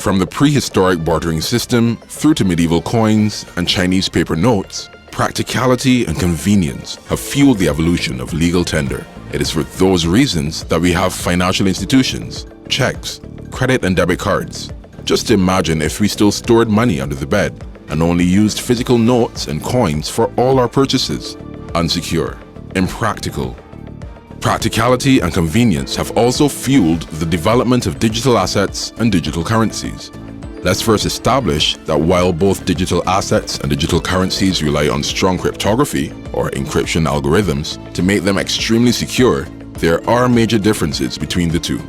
From the prehistoric bartering system through to medieval coins and Chinese paper notes, practicality and convenience have fueled the evolution of legal tender. It is for those reasons that we have financial institutions, checks, credit and debit cards. Just imagine if we still stored money under the bed and only used physical notes and coins for all our purchases. Unsecure, impractical. Practicality and convenience have also fueled the development of digital assets and digital currencies. Let's first establish that while both digital assets and digital currencies rely on strong cryptography or encryption algorithms to make them extremely secure, there are major differences between the two.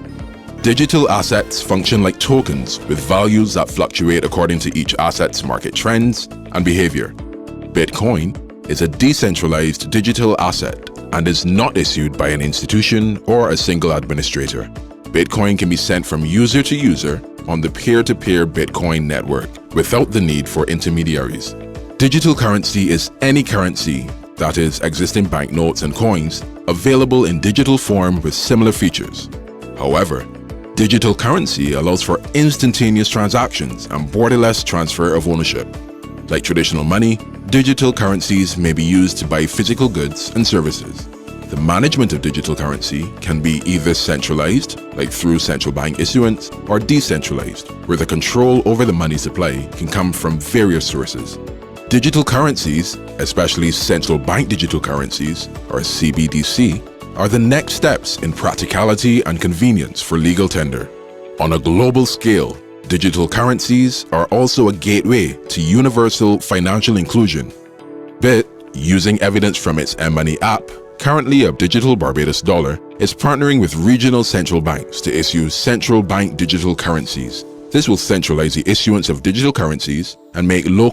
Digital assets function like tokens with values that fluctuate according to each asset's market trends and behavior. Bitcoin is a decentralized digital asset and is not issued by an institution or a single administrator. Bitcoin can be sent from user to user on the peer-to-peer Bitcoin network without the need for intermediaries. Digital currency is any currency, that is, existing banknotes and coins, available in digital form with similar features. However, digital currency allows for instantaneous transactions and borderless transfer of ownership. Like traditional money, digital currencies may be used to buy physical goods and services. The management of digital currency can be either centralized, like through central bank issuance, or decentralized, where the control over the money supply can come from various sources. Digital currencies, especially central bank digital currencies, or CBDC, are the next steps in practicality and convenience for legal tender. On a global scale, digital currencies are also a gateway to universal financial inclusion. BIT, using evidence from its M-Money app, currently a digital Barbados dollar, is partnering with regional central banks to issue central bank digital currencies. This will centralize the issuance of digital currencies and make local